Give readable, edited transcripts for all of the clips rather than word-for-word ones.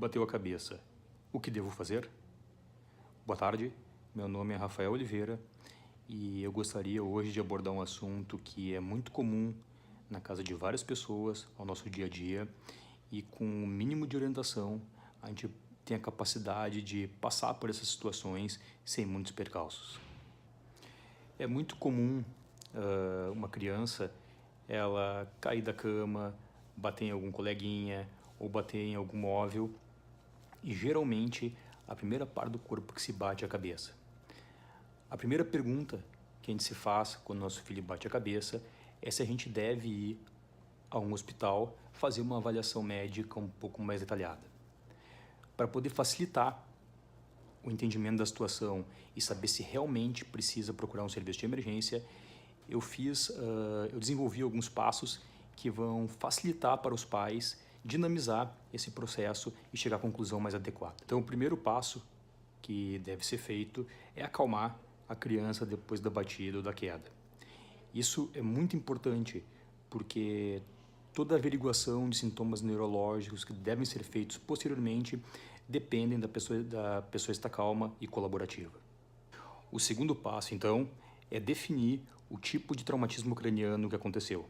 bateu a cabeça. O que devo fazer? Boa tarde, meu nome é Rafael Oliveira e eu gostaria hoje de abordar um assunto que é muito comum na casa de várias pessoas ao nosso dia a dia e com o mínimo de orientação a gente tem a capacidade de passar por essas situações sem muitos percalços. É muito comum uma criança ela cair da cama, bater em algum coleguinha ou bater em algum móvel e geralmente a primeira parte do corpo que se bate é a cabeça. A primeira pergunta que a gente se faz quando nosso filho bate a cabeça é se a gente deve ir a um hospital fazer uma avaliação médica um pouco mais detalhada. Para poder facilitar o entendimento da situação e saber se realmente precisa procurar um serviço de emergência, eu desenvolvi alguns passos que vão facilitar para os pais dinamizar esse processo e chegar à conclusão mais adequada. Então, o primeiro passo que deve ser feito é acalmar a criança depois da batida ou da queda. Isso é muito importante porque toda a averiguação de sintomas neurológicos que devem ser feitos posteriormente dependem da pessoa estar calma e colaborativa. O segundo passo, então, é definir o tipo de traumatismo craniano que aconteceu.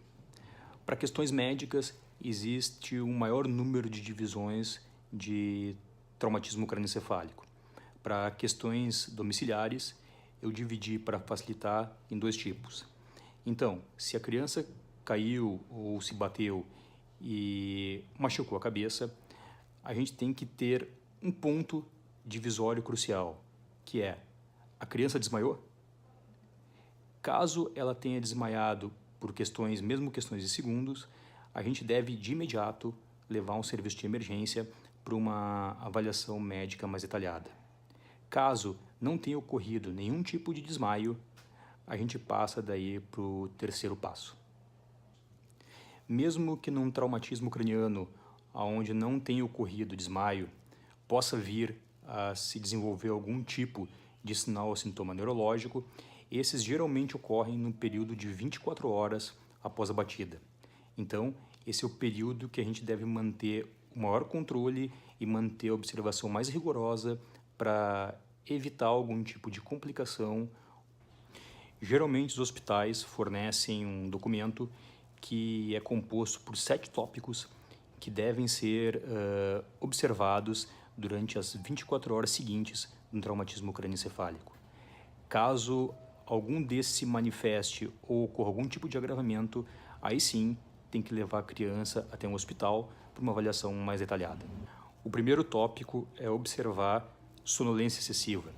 Para questões médicas, existe um maior número de divisões de traumatismo crânioencefálico. Para questões domiciliares, eu dividi para facilitar em dois tipos. Então, se a criança caiu ou se bateu e machucou a cabeça, a gente tem que ter um ponto divisório crucial, que é: a criança desmaiou? Caso ela tenha desmaiado por mesmo questões de segundos, a gente deve de imediato levar um serviço de emergência para uma avaliação médica mais detalhada. Caso não tenha ocorrido nenhum tipo de desmaio, a gente passa daí para o terceiro passo. Mesmo que num traumatismo craniano, onde não tenha ocorrido desmaio, possa vir a se desenvolver algum tipo de sinal ou sintoma neurológico, esses geralmente ocorrem no período de 24 horas após a batida. Então, esse é o período que a gente deve manter o maior controle e manter a observação mais rigorosa para evitar algum tipo de complicação. Geralmente, os hospitais fornecem um documento que é composto por 7 tópicos que devem ser observados durante as 24 horas seguintes do traumatismo crânioencefálico. Caso algum desses se manifeste ou ocorra algum tipo de agravamento, aí sim tem que levar a criança até um hospital para uma avaliação mais detalhada. O primeiro tópico é observar sonolência excessiva.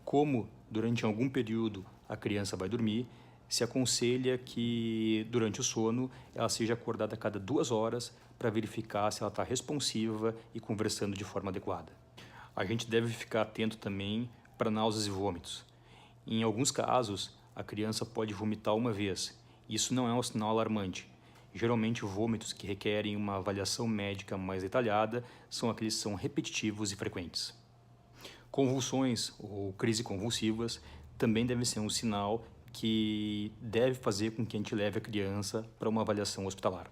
Como durante algum período a criança vai dormir, se aconselha que durante o sono ela seja acordada a cada 2 horas para verificar se ela está responsiva e conversando de forma adequada. A gente deve ficar atento também para náuseas e vômitos. Em alguns casos, a criança pode vomitar uma vez. Isso não é um sinal alarmante. Geralmente, vômitos que requerem uma avaliação médica mais detalhada são aqueles que são repetitivos e frequentes. Convulsões ou crises convulsivas também devem ser um sinal que deve fazer com que a gente leve a criança para uma avaliação hospitalar.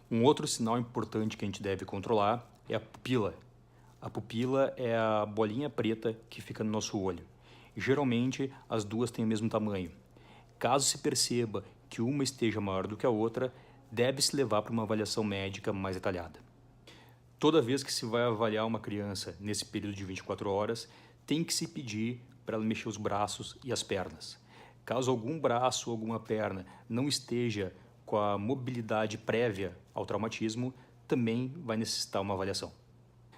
Um outro sinal importante que a gente deve controlar é a pupila. A pupila é a bolinha preta que fica no nosso olho. Geralmente, as duas têm o mesmo tamanho. Caso se perceba que uma esteja maior do que a outra, deve-se levar para uma avaliação médica mais detalhada. Toda vez que se vai avaliar uma criança nesse período de 24 horas, tem que se pedir para ela mexer os braços e as pernas. Caso algum braço ou alguma perna não esteja com a mobilidade prévia ao traumatismo, também vai necessitar uma avaliação.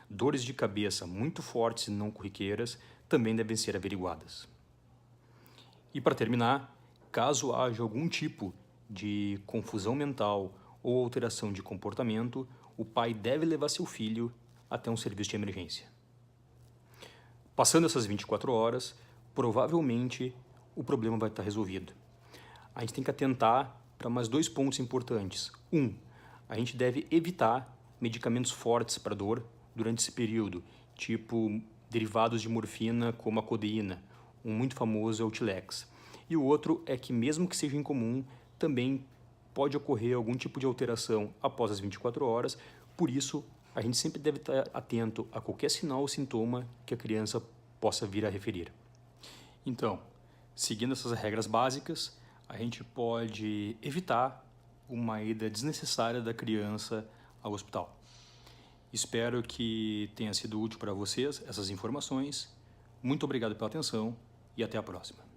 Dores de cabeça muito fortes e não corriqueiras também devem ser averiguadas. E para terminar, caso haja algum tipo de confusão mental ou alteração de comportamento, o pai deve levar seu filho até um serviço de emergência. Passando essas 24 horas, provavelmente o problema vai estar resolvido. A gente tem que atentar para mais 2 pontos importantes. A gente deve evitar medicamentos fortes para dor durante esse período, tipo derivados de morfina como a codeína, um muito famoso é o Tilex. E o outro é que, mesmo que seja incomum, também pode ocorrer algum tipo de alteração após as 24 horas, por isso A gente sempre deve estar atento a qualquer sinal ou sintoma que a criança possa vir a referir. Então, seguindo essas regras básicas, a gente pode evitar uma ida desnecessária da criança ao hospital. Espero que tenha sido útil para vocês essas informações. Muito obrigado pela atenção e até a próxima.